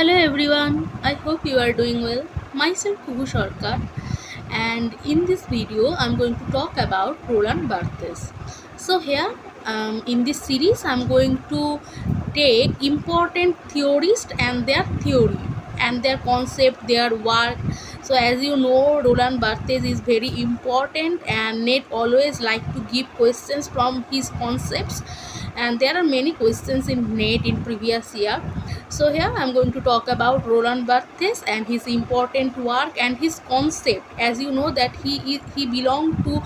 Hello everyone, I hope you are doing well. Myself Kuhu Sarkar, and in this video I'm going to talk about Roland Barthes. So here in this series I'm going to take important theorists and their theory and their concept, their work. So as you know, Roland Barthes is very important and Nate always like to give questions from his concepts, and there are many questions in Nate in previous year. So here I am going to talk about Roland Barthes and his important work and his concept. As you know that he belonged to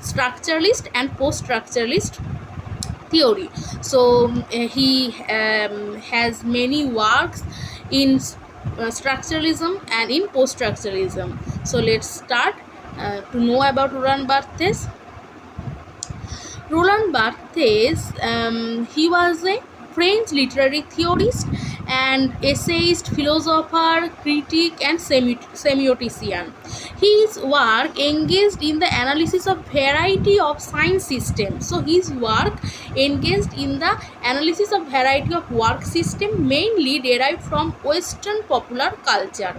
structuralist and post-structuralist theory. So he has many works in structuralism and in post-structuralism. So let's start to know about Roland Barthes. Roland Barthes, he was a French literary theorist and essayist, philosopher, critic, and semiotician. His work engaged in the analysis of variety of science systems. So his work engaged in the analysis of variety of work system mainly derived from Western popular culture.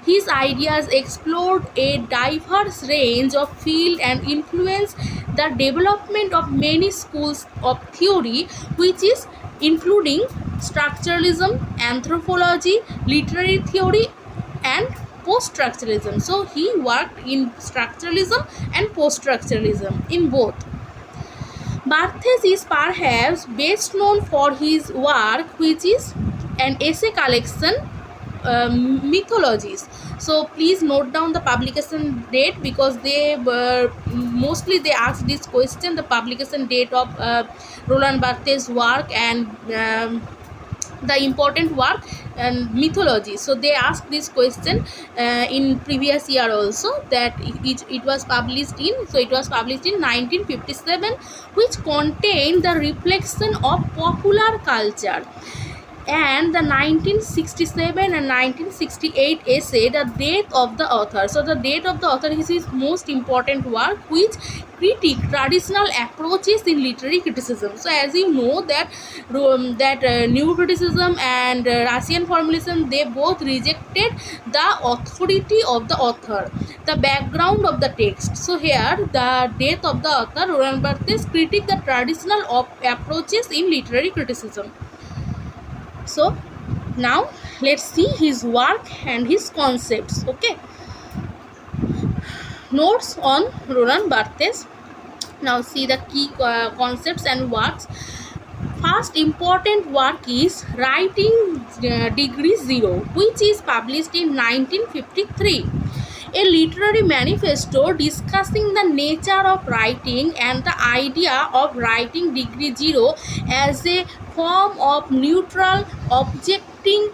His ideas explored a diverse range of fields and influenced the development of many schools of theory, which is including structuralism, anthropology, literary theory, and post-structuralism. So he worked in structuralism and post-structuralism in both. Barthes is perhaps best known for his work, which is an essay collection, mythologies. So please note down the publication date, because they were mostly they asked this question, the publication date of Roland Barthes' work and the important work and mythology. So they asked this question in previous year also, that it was published in, so it was published in 1957, which contained the reflection of popular culture, and the 1967 and 1968 essay The Death of the Author. So the Death of the Author is his most important work, which critique traditional approaches in literary criticism. So as you know that new criticism and Russian formalism, they both rejected the authority of the author, the background of the text. So here The Death of the Author, Roland Barthes critique the traditional approaches in literary criticism. So now let's see his work and his concepts. Okay, notes on Roland Barthes. Now see the key concepts and works. First important work is Writing Degree Zero, which is published in 1953. A literary manifesto discussing the nature of writing and the idea of writing degree zero as a form of neutral objective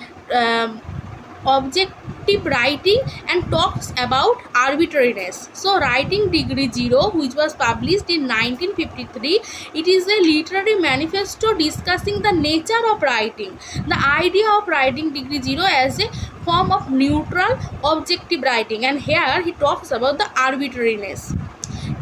writing, and talks about arbitrariness. So Writing Degree Zero, which was published in 1953, it is a literary manifesto discussing the nature of writing, the idea of writing degree zero as a form of neutral objective writing, and here he talks about the arbitrariness.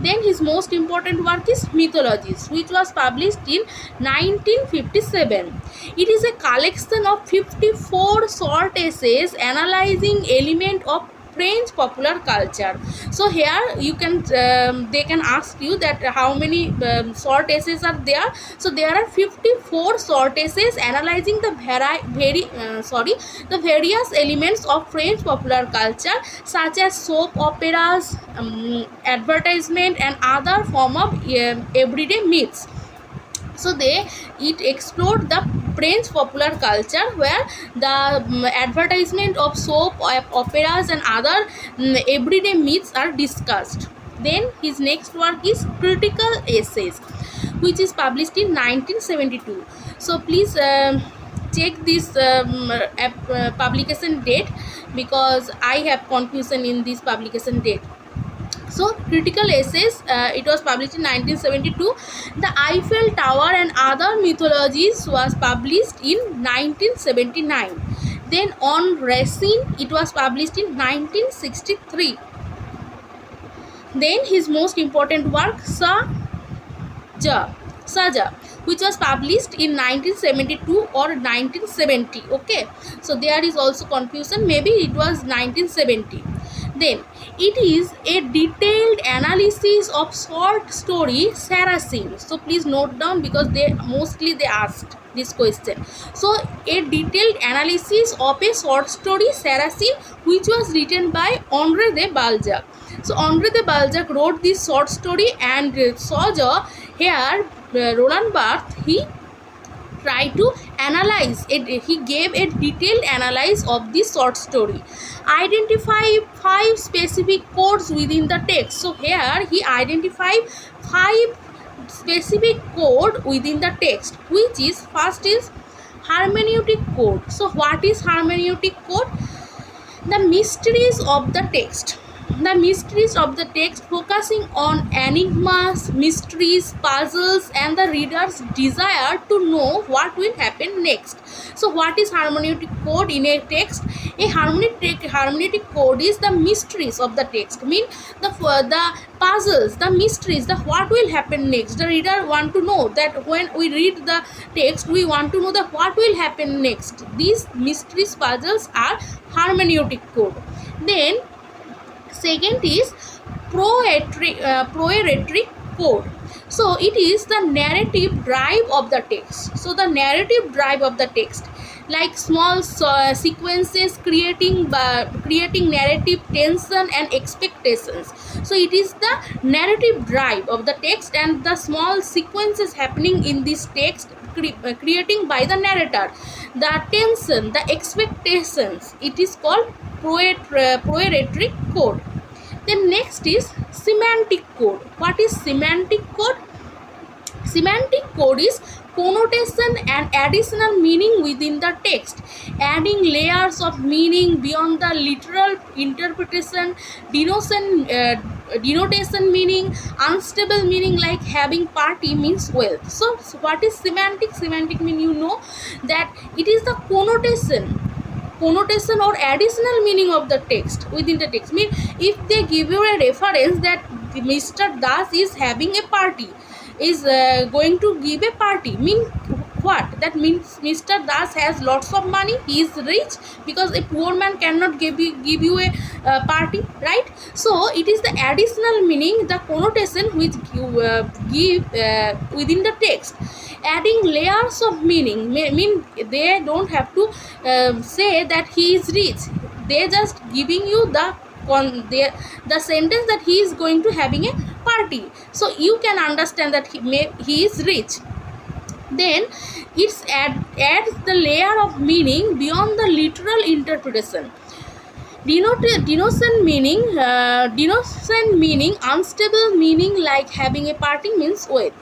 Then his most important work is Mythologies, which was published in 1957. It is a collection of 54 short essays analyzing elements of French popular culture. So here you can they can ask you that how many short essays are there. So there are 54 short essays analyzing the the various elements of French popular culture, such as soap operas, advertisement, and other form of everyday myths. So it explored the French popular culture, where the advertisement of soap operas and other everyday myths are discussed. Then his next work is Critical Essays, which is published in 1972. So please check this publication date, because I have confusion in this publication date. So Critical Essays, it was published in 1972. The Eiffel Tower and Other Mythologies was published in 1979. Then On Racine, it was published in 1963. Then his most important work, Saja. which was published in 1972 or 1970. Okay, so there is also confusion, maybe it was 1970. Then it is a detailed analysis of short story Saracen. So please note down, because they asked this question. So a detailed analysis of a short story Saracen, which was written by André de Balzac. So André de Balzac wrote this short story, and here Roland Barthes, he tried to analyze it. He gave a detailed analysis of this short story, identify 5 specific codes within the text. So here he identified 5 specific code within the text, which is, first is hermeneutic code. So what is hermeneutic code? The mysteries of the text. The mysteries of the text, focusing on enigmas, mysteries, puzzles, and the reader's desire to know what will happen next. So what is hermeneutic code in a text? A hermeneutic code is the mysteries of the text, mean the puzzles, the mysteries, the what will happen next. The reader want to know that when we read the text, we want to know that what will happen next. These mysteries, puzzles are hermeneutic code. Then second is proeretic code. So it is the narrative drive of the text. So the narrative drive of the text, like small sequences creating narrative tension and expectations. So it is the narrative drive of the text, and the small sequences happening in this text creating by the narrator, the tension, the expectations, it is called proeretic code. Then next is semantic code. What is semantic code? Semantic code is connotation and additional meaning within the text, adding layers of meaning beyond the literal interpretation. Denotation meaning, unstable meaning, like having party means wealth. So what is semantic? Semantic mean, you know that it is the connotation or additional meaning of the text within the text. Mean if they give you a reference that Mr. Das is having a party, is going to give a party, mean what? That means Mr. Das has lots of money, he is rich, because a poor man cannot give you a party, right? So it is the additional meaning, the connotation which you give within the text, adding layers of meaning. Mean they don't have to say that he is rich, they just giving you the sentence that he is going to having a party, so you can understand that he is rich. Then it's adds the layer of meaning beyond the literal interpretation. Denotation meaning, unstable meaning, like having a party means wealth.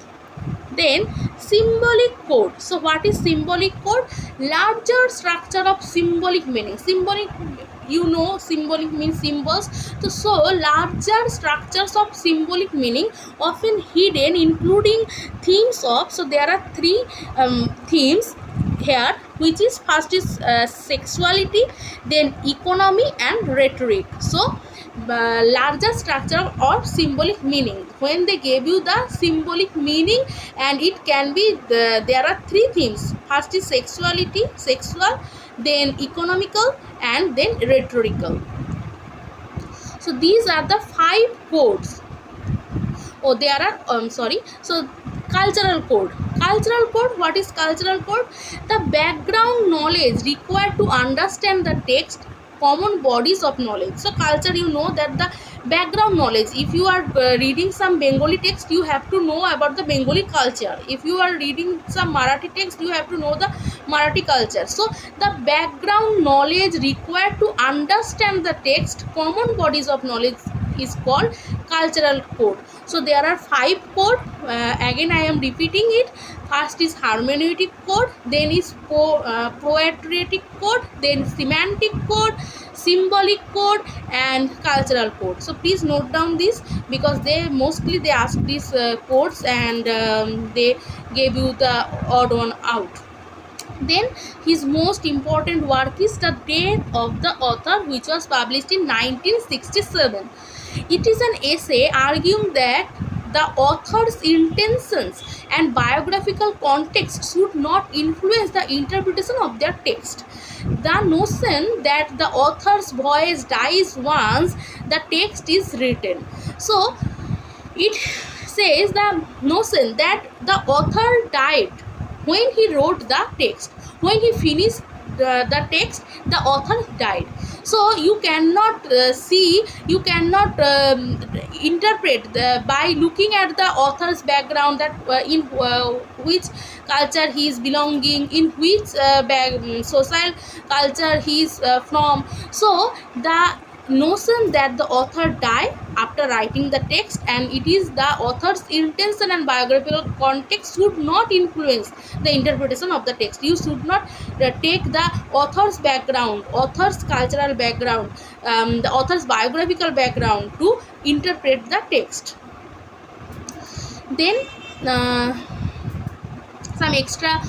Then symbolic code. So what is symbolic code? Larger structure of symbolic meaning. Symbolic, you know, symbolic means symbols. So larger structures of symbolic meaning, often hidden, including themes of, so there are 3 themes here, which is first is sexuality, then economy and rhetoric. So larger structure or symbolic meaning, when they gave you the symbolic meaning, and it can be there are 3 themes. First is sexuality, sexual, then economical, and then rhetorical. So these are the 5 codes. Oh, there are so cultural code. What is cultural code? The background knowledge required to understand the text, common bodies of knowledge. So culture, you know that the background knowledge, if you are reading some Bengali text, you have to know about the Bengali culture. If you are reading some Marathi text, you have to know the Marathi culture. So the background knowledge required to understand the text, common bodies of knowledge, is called cultural code. So there are 5 code. Again I am repeating it. First is hermeneutic code, then is proeretic code, then semantic code, symbolic code, and cultural code. So please note down this, because they mostly ask these codes, and they gave you the odd one out. Then his most important work is The Death of the Author, which was published in 1967. It is an essay arguing that the author's intentions and biographical context should not influence the interpretation of their text. The notion that the author's voice dies once the text is written. So it says the notion that the author died when he wrote the text. When he finished the text, the author died. So you cannot you cannot interpret by looking at the author's background, that in which culture he is belonging, in which social culture he is from. So the notion that the author died after writing the text and it is the author's intention and biographical context should not influence the interpretation of the text. You should not take the author's background, author's cultural background, the author's biographical background to interpret the text. Then some extra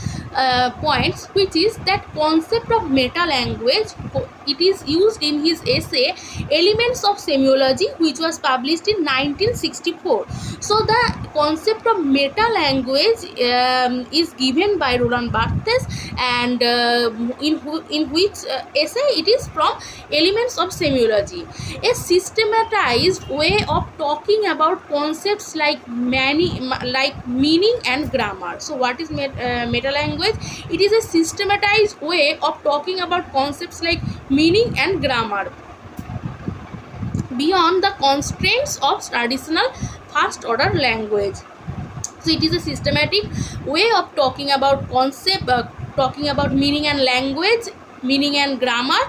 points, which is that concept of meta language. It is used in his essay Elements of Semiology, which was published in 1964. So the concept of meta language is given by Roland Barthes, and in which essay it is from Elements of Semiology, a systematized way of talking about concepts like meaning and grammar. So what is meta language? It is a systematized way of talking about concepts like meaning and grammar beyond the constraints of traditional first order language. So it is a systematic way of talking about talking about meaning and language, meaning and grammar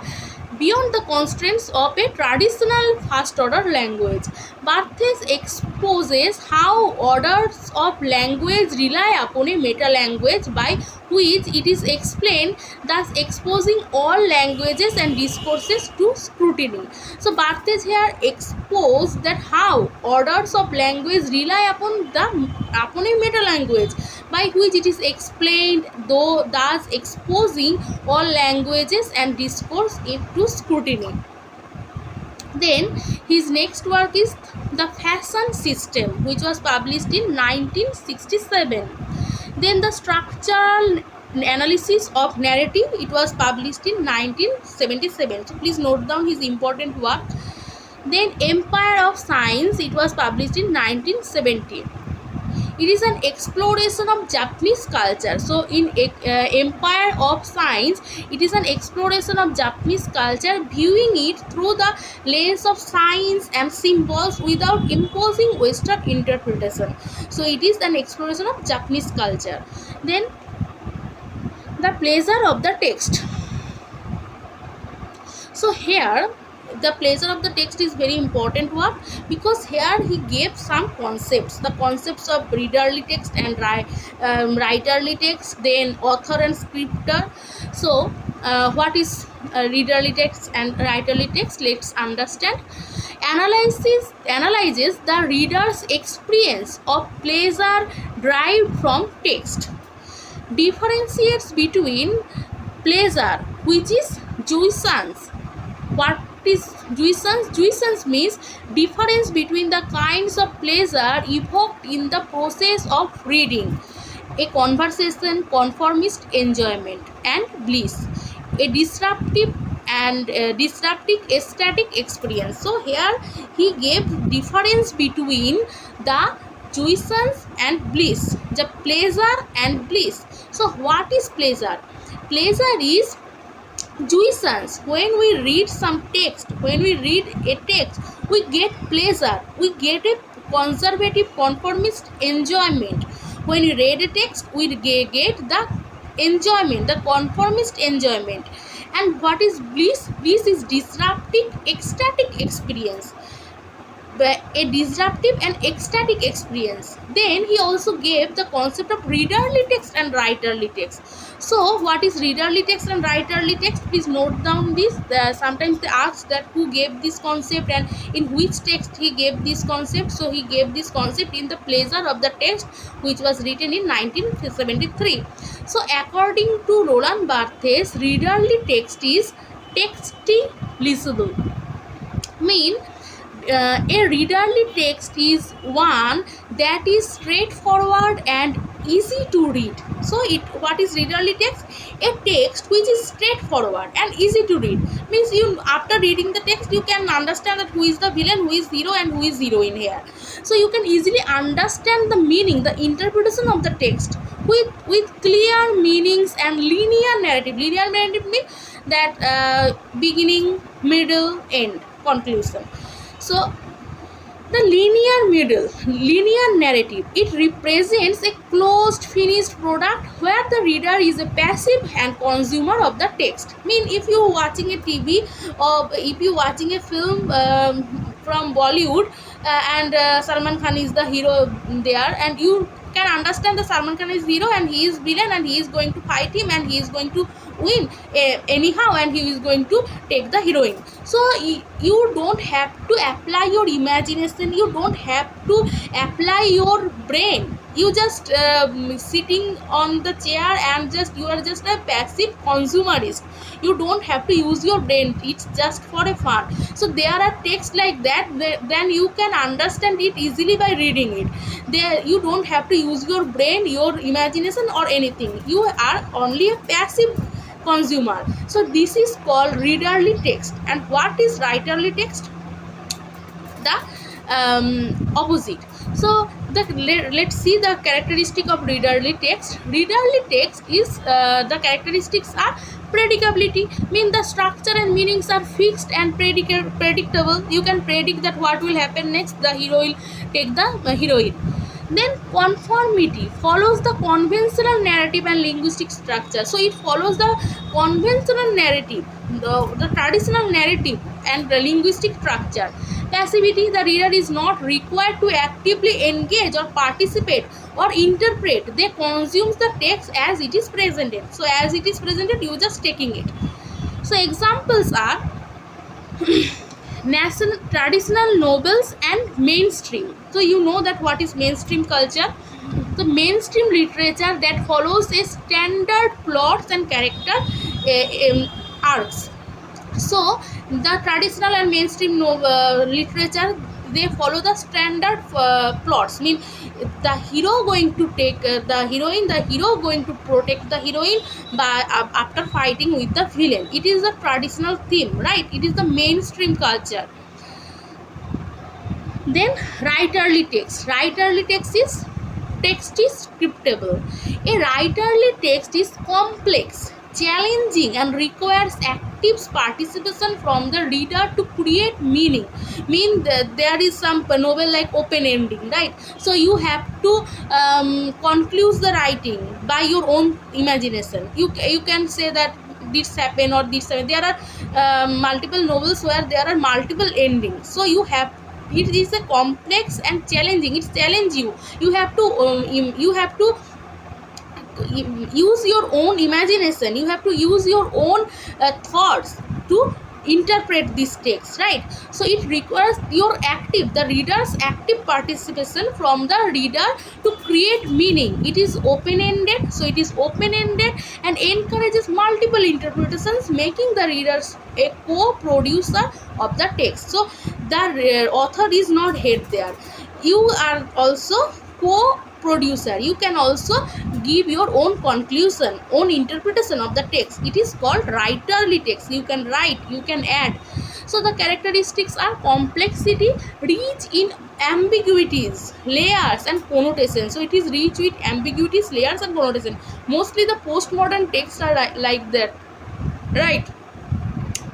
beyond the constraints of a traditional first order language. Barthes exposes how orders of language rely upon a meta language by which it is explained, thus exposing all languages and discourses to scrutiny. So Barthes here exposed that how orders of language rely upon a meta language by which it is explained, though thus exposing all languages and discourse to scrutiny. Then his next work is The Fashion System, which was published in 1967. Then the Structural Analysis of Narrative, it was published in 1977. So please note down his important work. Then Empire of Science, it was published in 1970. It is an exploration of Japanese culture. So in Empire of Science, it is an exploration of Japanese culture, viewing it through the lens of science and symbols without imposing Western interpretation. So it is an exploration of Japanese culture. Then the pleasure of the text. So here the pleasure of the text is very important work, because here he gave some concepts, the concepts of readerly text and writerly text, then author and scripter. So what is readerly text and writerly text? Let's understand. Analyzes the reader's experience of pleasure derived from text, differentiates between pleasure, which is jouissance. What is jouissance? Jouissance means difference between the kinds of pleasure evoked in the process of reading: a conversation, conformist enjoyment, and bliss, a disruptive aesthetic experience. So here he gave difference between the jouissance and bliss, the pleasure and bliss. So what is pleasure? Pleasure is jouissance. When we read some text, when we read a text, we get pleasure, we get a conservative conformist enjoyment. When we read a text, we get the enjoyment, the conformist enjoyment. And what is bliss? Bliss is disruptive ecstatic experience, a disruptive and ecstatic experience. Then he also gave the concept of readerly text and writerly text. So what is readerly text and writerly text? Please note down this. Sometimes they ask that who gave this concept and in which text he gave this concept. So he gave this concept in The Pleasure of the Text, which was written in 1973. So according to Roland Barthes, readerly text is texti legible, mean a readerly text is one that is straightforward and easy to read. So what is readerly text? A text which is straightforward and easy to read, means you, after reading the text, you can understand that who is the villain, who is hero, and who is heroine here. So you can easily understand the meaning, the interpretation of the text with clear meanings and linear narrative. Linear narrative means that beginning, middle, end, conclusion. So the linear narrative, it represents a closed, finished product where the reader is a passive and consumer of the text. Mean, if you watching a TV or if you watching a film from Bollywood and Salman Khan is the hero there, and you can understand the Salman Khan is hero and he is villain and he is going to fight him and he is going to win anyhow, and he is going to take the heroine. So you don't have to apply your imagination, you don't have to apply your brain, you just sitting on the chair and just you are just a passive consumerist. You don't have to use your brain, it's just for a fun. So there are texts like that, then you can understand it easily by reading it. There you don't have to use your brain, your imagination or anything, you are only a passive consumer. So this is called readerly text. And what is writerly text? The opposite. So let's see the characteristic of readerly text. Readerly text is the characteristics are predictability, mean the structure and meanings are fixed and predictable. You can predict that what will happen next, the hero will take the heroine. Then conformity, follows the conventional narrative and linguistic structure. So it follows the conventional narrative, the traditional narrative and the linguistic structure. Passivity, the reader is not required to actively engage or participate or interpret, they consume the text as it is presented. So as it is presented, you just taking it. So examples are national traditional novels and mainstream. So you know that what is mainstream culture. The mainstream literature that follows a standard plots and character arcs. So the traditional and mainstream literature, they follow the standard plots, mean the hero going to take the heroine, the hero going to protect the heroine by after fighting with the villain. It is the traditional theme, right? It is the mainstream culture. Then writerly text. Writerly text is scriptable. A writerly text is complex, challenging and requires active participation from the reader to create meaning. Mean that there is some novel like open ending, right? So you have to conclude the writing by your own imagination. You can say that this happen or this happen. There are multiple novels where there are multiple endings. So you have, it is a complex and challenging, it challenges you. You have to use your own imagination, you have to use your own thoughts to interpret this text, right? So it requires the reader's active participation from the reader to create meaning. It is open-ended, so it is open-ended and encourages multiple interpretations, making the readers a co-producer of the text. So the author is not head there, you are also co-producer, you can also give your own conclusion, own interpretation of the text. It is called writerly text. You can write, you can add. So the characteristics are complexity, rich in ambiguities, layers and connotation. So it is rich with ambiguities, layers and connotation. Mostly the postmodern texts are like that, right?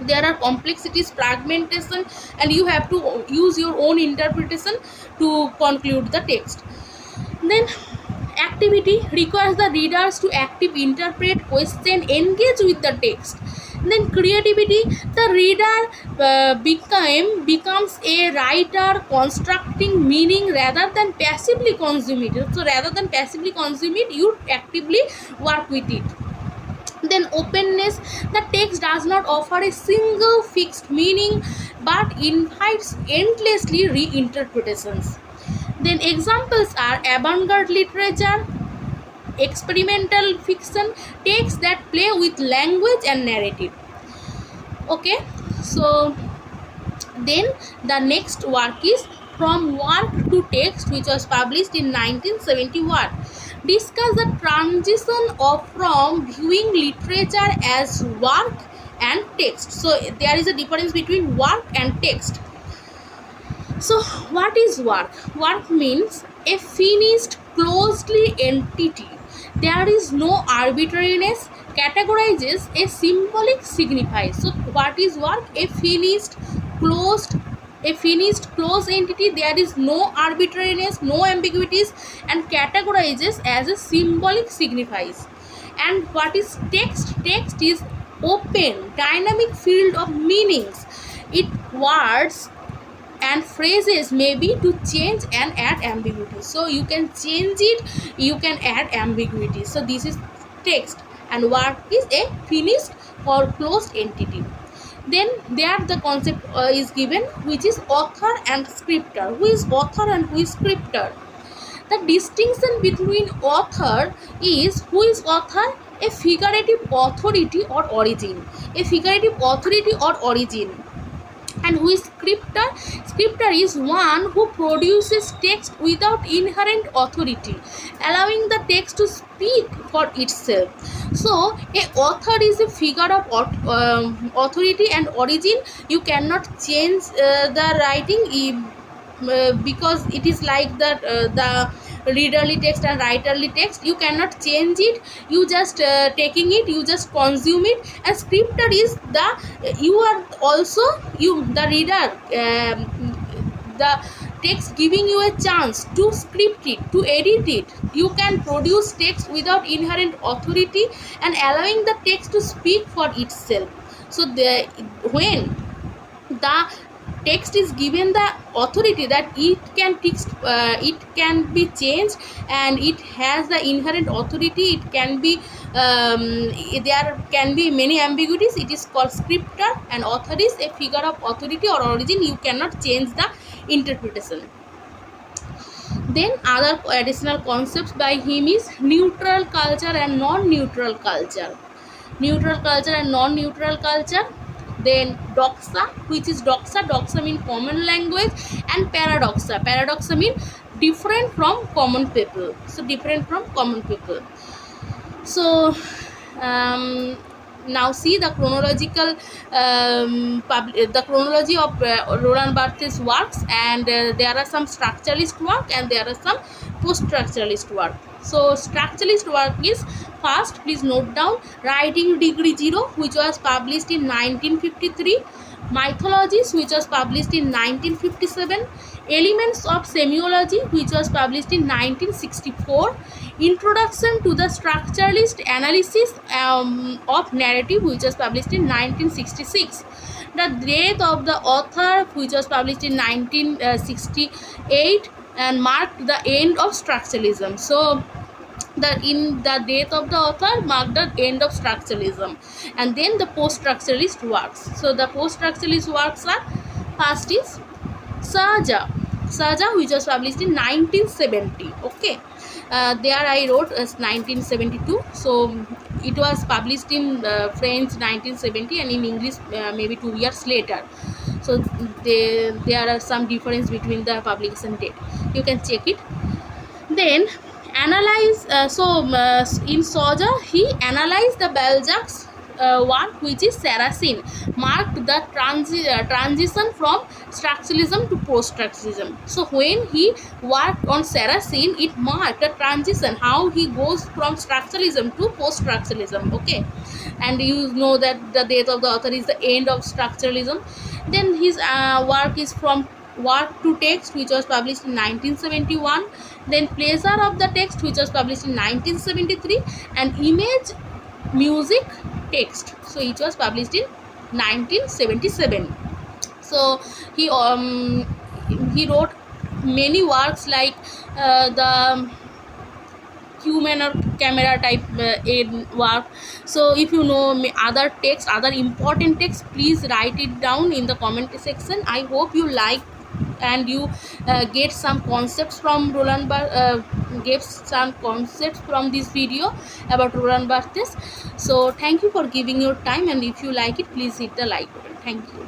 There are complexities, fragmentation, and you have to use your own interpretation to conclude the text. Then activity, requires the readers to active interpret, question, engage with the text. Then creativity, the reader becomes a writer, constructing meaning rather than passively consume it. So rather than passively consume it, you actively work with it. Then openness, the text does not offer a single fixed meaning but invites endlessly reinterpretations. Then examples are avant-garde literature, experimental fiction, texts that play with language and narrative. Okay, so Then the next work is From Work to Text, which was published in 1971. Discuss the transition of from viewing literature as work and text. So there is a difference between work and text. So what is work? Work means a finished, closely entity. There is no arbitrariness. Categorizes a symbolic signifies. So what is work? Closed a finished closed entity. There is no arbitrariness, no ambiguities, and categorizes as a symbolic signifies. And what is text? Text is open, dynamic field of meanings. It words and phrases may be to change and add ambiguity. So you can change it, you can add ambiguity. So this is text, and work is a finished or closed entity. Then there the concept is given, which is author and scripter. Who is author and who is scripter? The distinction between author is, who is author? A figurative authority or origin. A figurative authority or origin. And who is scripter? Scripter is one who produces text without inherent authority, allowing the text to speak for itself. So a author is a figure of authority and origin. You cannot change the writing because it is like that the readerly text and writerly text. You cannot change it, you just taking it, you just consume it. And scripter is the you are also you the reader, the text giving you a chance to script it, to edit it. You can produce text without inherent authority and allowing the text to speak for itself. So when the text is given the authority that it can be changed, and it has the inherent authority, it can be there can be many ambiguities, it is called scripter. And author is a figure of authority or origin. You cannot change the interpretation. Then other additional concepts by him is neutral culture and non-neutral culture. Neutral culture and non-neutral culture. Then doxa, which is doxa mean common language, and paradoxa. Paradoxa mean different from common people. So different from common people. So now see the chronological the chronology of Roland Barthes' works, and there are some structuralist work and there are some post-structuralist work. So structuralist work is, first please note down, Writing Degree 0, which was published in 1953, Mythologies, which was published in 1957, Elements of Semiology, which was published in 1964, Introduction to the Structuralist Analysis of Narrative, which was published in 1966, The Death of the Author, which was published in 1968 and marked the end of structuralism. So the death of the author marked the end of structuralism. And then the post-structuralist works. So the post-structuralist works are, first is Saja, which was published in 1970. Okay, there I wrote as 1972. So it was published in French 1970 and in English maybe 2 years later. So there are some difference between the publication date. You can check it. Then analyze. In Soja he analyzed the Balzac's work, which is Saracen, marked the transition from structuralism to post-structuralism. So when he worked on Saracen, it marked a transition, how he goes from structuralism to post-structuralism. Okay, and you know that the death of the author is the end of structuralism. Then his work is From Work to Text, which was published in 1971. Then Pleasure of the Text, which was published in 1973, and Image, Music, Text. So it was published in 1977. So he wrote many works like the human or camera type work. So if you know other text, other important text, please write it down in the comment section. I hope you like and you get some concepts from Roland Barthes, get some concepts from this video about Roland Barthes. So thank you for giving your time, and if you like it, please hit the like button. Thank you.